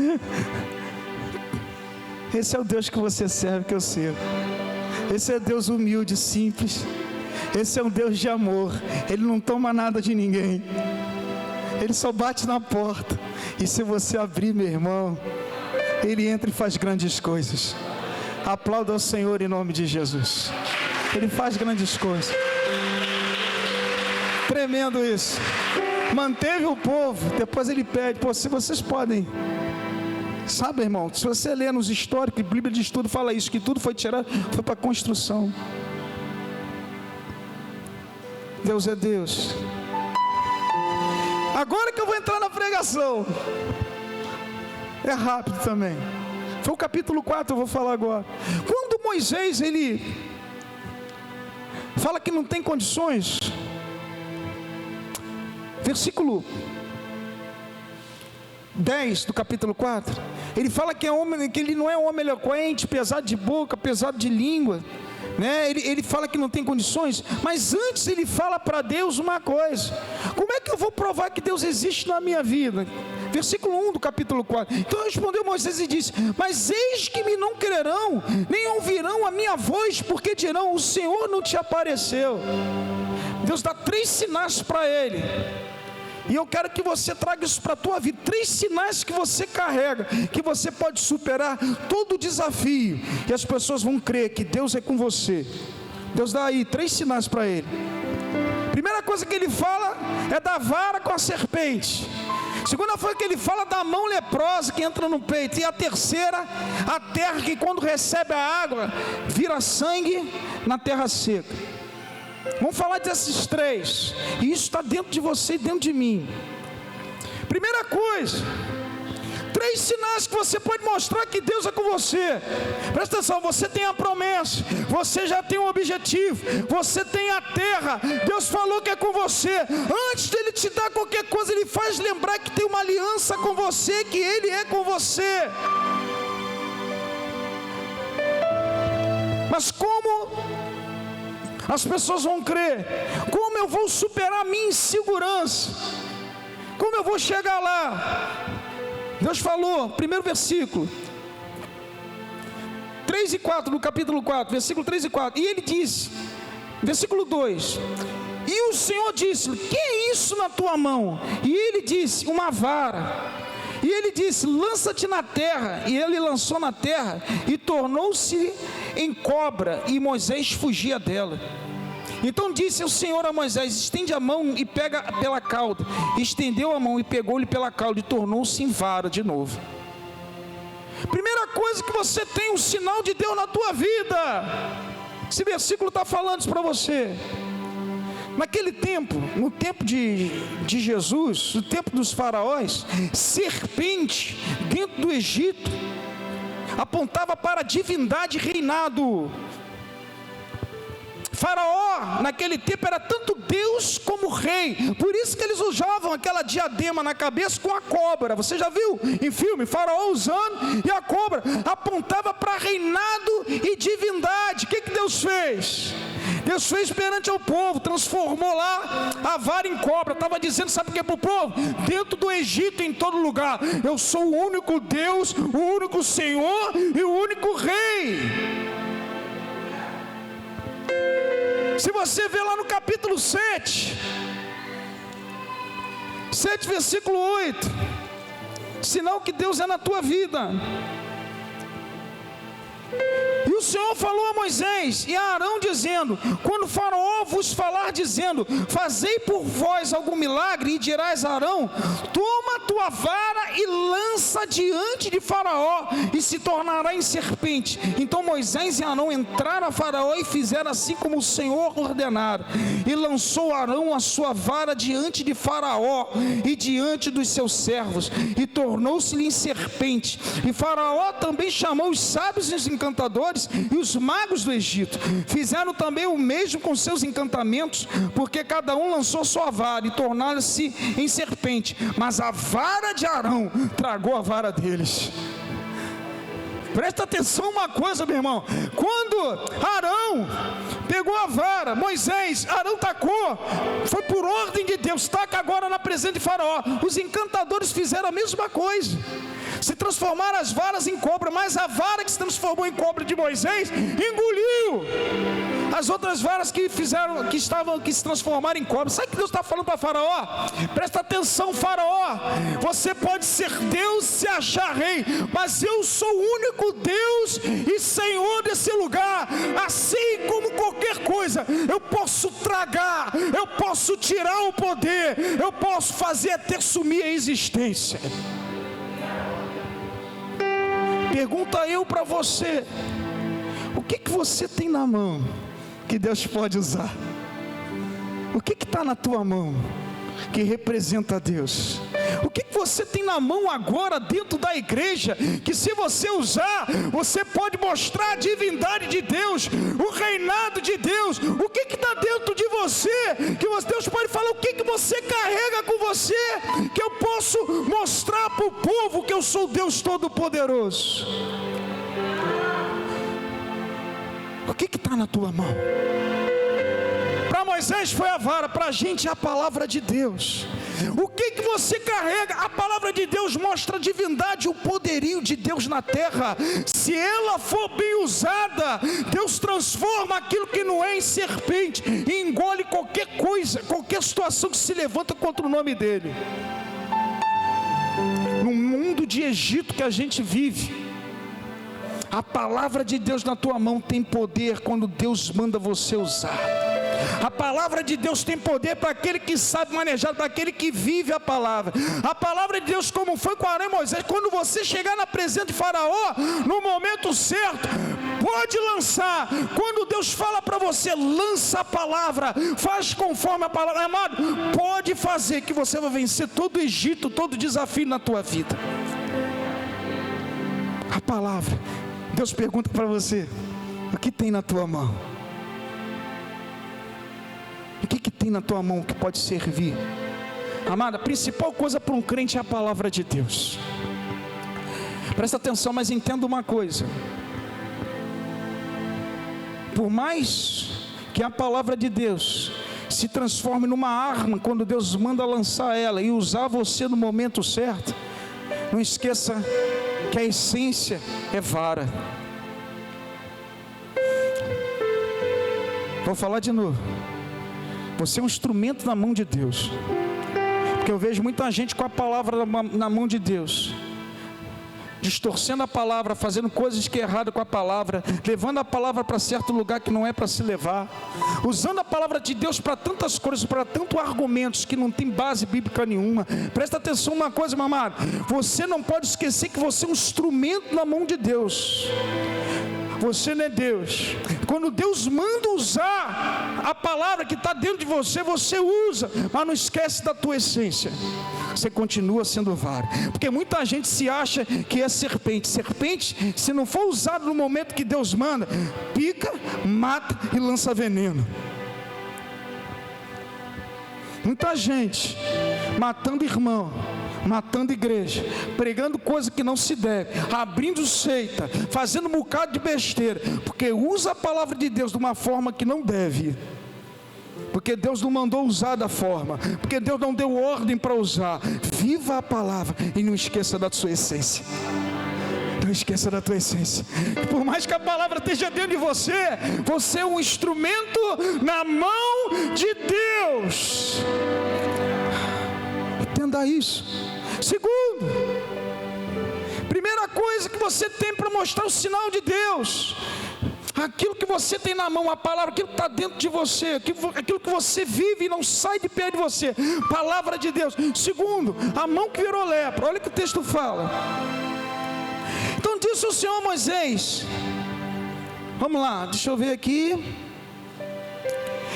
Esse é o Deus que você serve, que eu sirvo. Esse é Deus humilde, simples. Esse é um Deus de amor. Ele não toma nada de ninguém. Ele só bate na porta. E se você abrir, meu irmão, Ele entra e faz grandes coisas. Aplauda ao Senhor em nome de Jesus. Ele faz grandes coisas. Tremendo isso. Manteve o povo. Depois Ele pede, se vocês podem. Sabe, irmão, se você ler nos históricos, a Bíblia de Estudo fala isso, que tudo foi tirado, foi para a construção. Deus é Deus. Agora que eu vou entrar na pregação, é rápido também, foi o capítulo 4, eu vou falar agora. Quando Moisés, ele fala que não tem condições, versículo 10 do capítulo 4, ele fala que ele não é um homem eloquente, pesado de boca, pesado de língua, né? Ele fala que não tem condições, mas antes ele fala para Deus uma coisa: como é que eu vou provar que Deus existe na minha vida? versículo 1 do capítulo 4. Então respondeu Moisés e disse: mas eis que me não crerão, nem ouvirão a minha voz, porque dirão: o Senhor não te apareceu. Deus dá 3 sinais para ele, e eu quero que você traga isso para a tua vida. 3 sinais que você carrega, que você pode superar todo o desafio, e as pessoas vão crer que Deus é com você. Deus dá aí 3 sinais para ele. Primeira coisa que ele fala é da vara com a serpente. Segunda coisa que ele fala da mão leprosa que entra no peito. E a terceira, a terra que quando recebe a água, vira sangue na terra seca. Vamos falar desses 3. E isso está dentro de você e dentro de mim. Primeira coisa, 3 sinais que você pode mostrar que Deus é com você. Presta atenção, você tem a promessa, você já tem um objetivo, você tem a terra. Deus falou que é com você. Antes de Ele te dar qualquer coisa, Ele faz lembrar que tem uma aliança com você, que Ele é com você. Mas como as pessoas vão crer? Como eu vou superar a minha insegurança? Como eu vou chegar lá? Deus falou, primeiro versículo 3 e 4 do capítulo 4, versículo 3 e 4. E ele disse, versículo 2: e o Senhor disse: que é isso na tua mão? E ele disse: uma vara. E ele disse: lança-te na terra. E ele lançou na terra, e tornou-se em cobra, e Moisés fugia dela. Então disse o Senhor a Moisés: estende a mão e pega pela cauda. Estendeu a mão e pegou-lhe pela cauda, e tornou-se em vara de novo. Primeira coisa que você tem, um sinal de Deus na tua vida. Esse versículo está falando isso para você. Naquele tempo, no tempo de Jesus, no tempo dos faraós, serpente dentro do Egito apontava para a divindade e reinado. Faraó naquele tempo era tanto Deus como rei, por isso que eles usavam aquela diadema na cabeça com a cobra. Você já viu em filme, Faraó usando, e a cobra apontava para reinado e divindade. O que Deus fez? Deus fez perante ao povo, transformou lá a vara em cobra. Estava dizendo, sabe o que é para o povo? Dentro do Egito, em todo lugar, eu sou o único Deus, o único Senhor e o único Rei. Se você vê lá no capítulo 7, versículo 8, sinal que Deus é na tua vida. E o Senhor falou a Moisés e a Arão dizendo: quando o Faraó vos falar dizendo: fazei por vós algum milagre, e dirás a Arão: toma a tua vara e lança diante de Faraó, e se tornará em serpente. Então Moisés e Arão entraram a Faraó e fizeram assim como o Senhor ordenara. E lançou Arão a sua vara diante de Faraó e diante dos seus servos, e tornou-se-lhe em serpente. E Faraó também chamou os sábios e os encantadores e os magos do Egito. Fizeram também o mesmo com seus encantamentos, porque cada um lançou sua vara e tornaram-se em serpente. Mas a vara de Arão tragou a vara deles. Presta atenção uma coisa, meu irmão. Quando Arão pegou a vara, Moisés, Arão tacou, foi por ordem de Deus, taca agora na presença de Faraó. Os encantadores fizeram a mesma coisa, se transformaram as varas em cobra, mas a vara que se transformou em cobra de Moisés engoliu as outras varas que se transformaram em cobra. Sabe o que Deus está falando para Faraó? Presta atenção, Faraó, você pode ser Deus, se achar rei, mas eu sou o único Deus e Senhor desse lugar. Assim como qualquer coisa, eu posso tragar, eu posso tirar o poder, eu posso fazer até sumir a existência. Pergunta eu para você: o que você tem na mão que Deus pode usar? O que está na tua mão que representa Deus? O que você tem na mão agora dentro da igreja, que se você usar, você pode mostrar a divindade de Deus, o reinado de Deus? O que está dentro de você, que Deus pode falar, o que você carrega com você, que eu posso mostrar para o povo que eu sou Deus Todo-Poderoso? O que está na tua mão? Para Moisés foi a vara, para a gente é a palavra de Deus. O que você carrega? A palavra de Deus mostra a divindade, o poderio de Deus na terra. Se ela for bem usada, Deus transforma aquilo que não é em serpente e engole qualquer coisa, qualquer situação que se levanta contra o nome dele. No mundo de Egito que a gente vive, a palavra de Deus na tua mão tem poder quando Deus manda você usar. A palavra de Deus tem poder para aquele que sabe manejar, para aquele que vive a palavra. A palavra de Deus, como foi com Arão e Moisés, quando você chegar na presença de Faraó, no momento certo, pode lançar. Quando Deus fala para você, lança a palavra, faz conforme a palavra, amado, pode fazer que você vai vencer todo o Egito, todo desafio na tua vida. A palavra. Deus pergunta para você: o que tem na tua mão? O que tem na tua mão que pode servir? Amada, a principal coisa para um crente é a palavra de Deus. Presta atenção, mas entenda uma coisa: por mais que a palavra de Deus se transforme numa arma, quando Deus manda lançar ela e usar você no momento certo, não esqueça que a essência é vara. Vou falar de novo. Você é um instrumento na mão de Deus. Porque eu vejo muita gente com a palavra na mão de Deus, distorcendo a palavra, fazendo coisas que é errado com a palavra, levando a palavra para certo lugar que não é para se levar, usando a palavra de Deus para tantas coisas, para tantos argumentos que não tem base bíblica nenhuma. Presta atenção uma coisa, meu amado, você não pode esquecer que você é um instrumento na mão de Deus. Você não é Deus. Quando Deus manda usar a palavra que está dentro de você, você usa, mas não esquece da tua essência. Você continua sendo vara. Porque muita gente se acha que é serpente. Serpente, se não for usado no momento que Deus manda, pica, mata e lança veneno. Muita gente matando irmão, matando igreja, pregando coisa que não se deve, abrindo seita, fazendo um bocado de besteira, porque usa a palavra de Deus de uma forma que não deve, porque Deus não mandou usar da forma, porque Deus não deu ordem para usar. Viva a palavra e não esqueça da sua essência. Não esqueça da tua essência. Por mais que a palavra esteja dentro de você, você é um instrumento na mão de Deus. Entenda isso. Segundo, primeira coisa que você tem para mostrar o sinal de Deus, aquilo que você tem na mão, a palavra, aquilo que está dentro de você, aquilo que você vive e não sai de perto de você, palavra de Deus. Segundo, a mão que virou lepra. Olha o que o texto fala. Então disse o Senhor a Moisés, vamos lá, deixa eu ver aqui.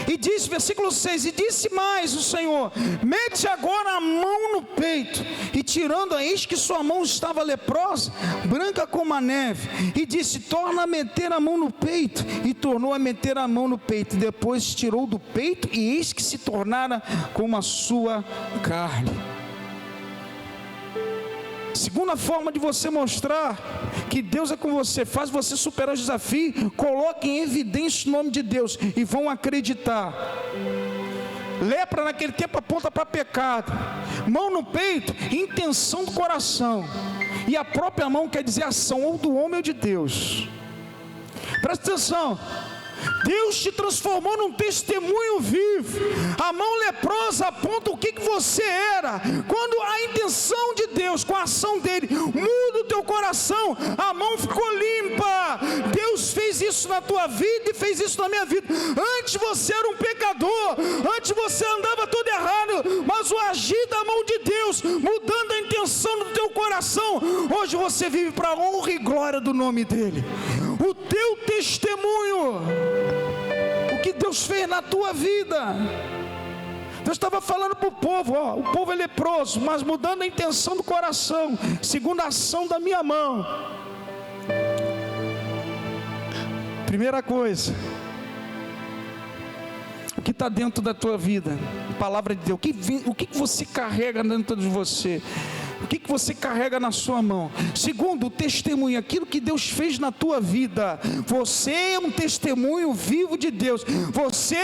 E disse, versículo 6, e disse mais o Senhor: mete agora a mão no peito. E tirando, eis que sua mão estava leprosa, branca como a neve. E disse: torna a meter a mão no peito. E tornou a meter a mão no peito. E depois tirou do peito, e eis que se tornara como a sua carne. Segunda forma de você mostrar que Deus é com você, faz você superar os desafios, coloque em evidência o nome de Deus e vão acreditar. Lepra naquele tempo aponta para pecado, mão no peito, intenção do coração, e a própria mão quer dizer ação, ou do homem ou de Deus. Presta atenção, Deus te transformou num testemunho vivo. A mão leprosa aponta o que você era. Quando a intenção de Deus, com a ação dele, muda o teu coração, a mão ficou limpa. Deus fez isso na tua vida e fez isso na minha vida. Antes você era um pecador, antes você andava todo errado, mas o agir da mão de Deus, mudando a intenção do teu coração, hoje você vive para a honra e glória do nome dele. O teu testemunho, o que Deus fez na tua vida. Deus estava falando para o povo, o povo é leproso, mas mudando a intenção do coração, segundo a ação da minha mão. Primeira coisa, o que está dentro da tua vida, a palavra de Deus, o que você carrega dentro de você. o que você carrega na sua mão. Segundo, o testemunho, aquilo que Deus fez na tua vida. Você é um testemunho vivo de Deus. Você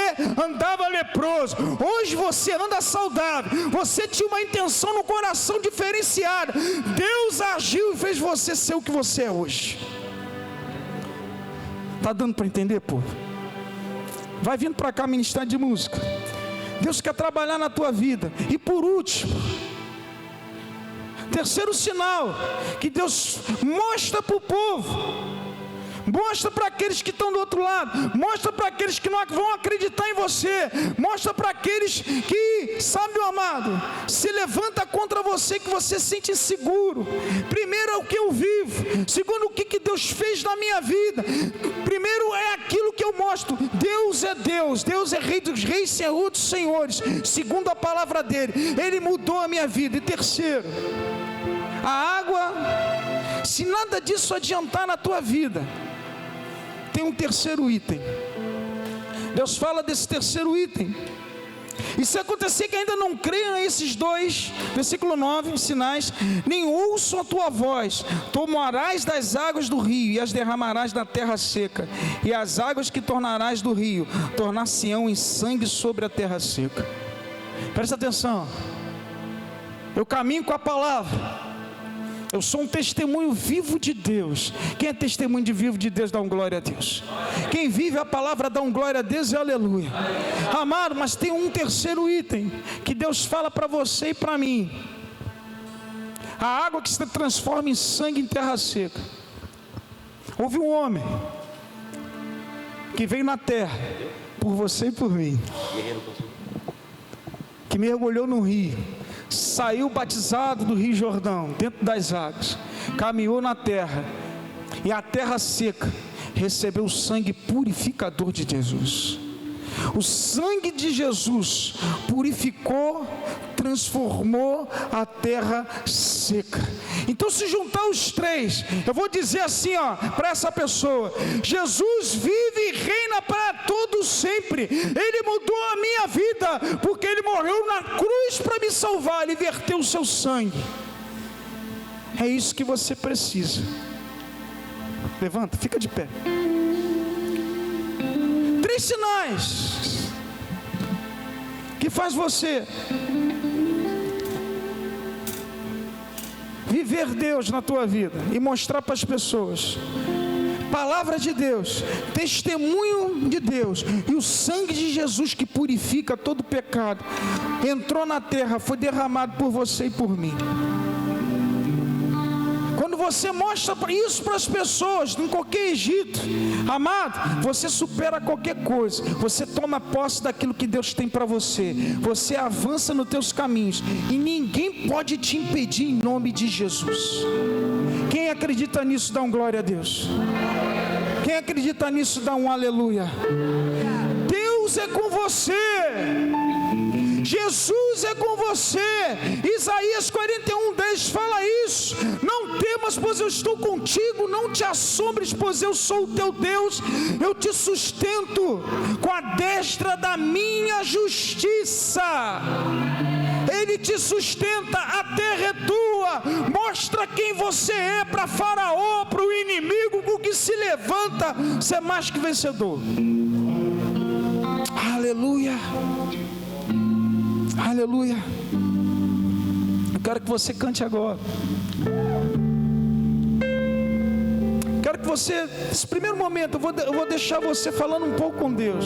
andava leproso, hoje você anda saudável. Você tinha uma intenção no coração diferenciada. Deus agiu e fez você ser o que você é hoje. Está dando para entender, povo? Vai vindo para cá ministrar de música. Deus quer trabalhar na tua vida. E por último, terceiro sinal que Deus mostra para o povo, mostra para aqueles que estão do outro lado, mostra para aqueles que não vão acreditar em você, mostra para aqueles que, sabe, meu amado, se levanta contra você, que você se sente inseguro. Primeiro é o que eu vivo, segundo o que Deus fez na minha vida, primeiro é aquilo que eu mostro. Deus é Deus, Deus é Rei dos Reis, Senhor dos Senhores, segundo a palavra dele, Ele mudou a minha vida. E terceiro, a água, se nada disso adiantar na tua vida, tem um terceiro item. Deus fala desse terceiro item. E se acontecer que ainda não creiam esses dois, versículo 9, sinais, nem ouçam a tua voz, tomarás das águas do rio e as derramarás na terra seca, e as águas que tornarás do rio tornar-se-ão em sangue sobre a terra seca. Presta atenção, eu caminho com a palavra. Eu sou um testemunho vivo de Deus. Quem é testemunho vivo de Deus, dá um glória a Deus. Quem vive a palavra, dá um glória a Deus e aleluia. Amado, mas tem um terceiro item que Deus fala para você e para mim. A água que se transforma em sangue em terra seca. Houve um homem que veio na terra por você e por mim, que mergulhou no rio, saiu batizado do Rio Jordão, dentro das águas, caminhou na terra, e a terra seca recebeu o sangue purificador de Jesus. O sangue de Jesus purificou, transformou a terra seca. Então, se juntar os três, eu vou dizer assim, para essa pessoa: Jesus vive e reina para todo sempre. Ele mudou a minha vida, porque Ele morreu na cruz para me salvar. Ele verteu o seu sangue. É isso que você precisa. Levanta, fica de pé. 3 sinais que faz você viver Deus na tua vida e mostrar para as pessoas. Palavra de Deus, testemunho de Deus, e o sangue de Jesus que purifica todo pecado entrou na terra, foi derramado por você e por mim. Quando você mostra isso para as pessoas, em qualquer Egito, amado, você supera qualquer coisa. Você toma posse daquilo que Deus tem para você. Você avança nos teus caminhos e ninguém pode te impedir, em nome de Jesus. Quem acredita nisso, dá um glória a Deus. Quem acredita nisso, dá um aleluia. Deus é com você. Jesus é com você. Isaías 41:10 fala isso. Não temas, pois eu estou contigo. Não te assombres, pois eu sou o teu Deus. Eu te sustento com a destra da minha justiça. Ele te sustenta, a terra é tua. Mostra quem você é para Faraó, para o inimigo, com que se levanta. Você é mais que vencedor. Aleluia. Aleluia. Eu quero que você cante agora. Quero que você, nesse primeiro momento, eu vou deixar você falando um pouco com Deus.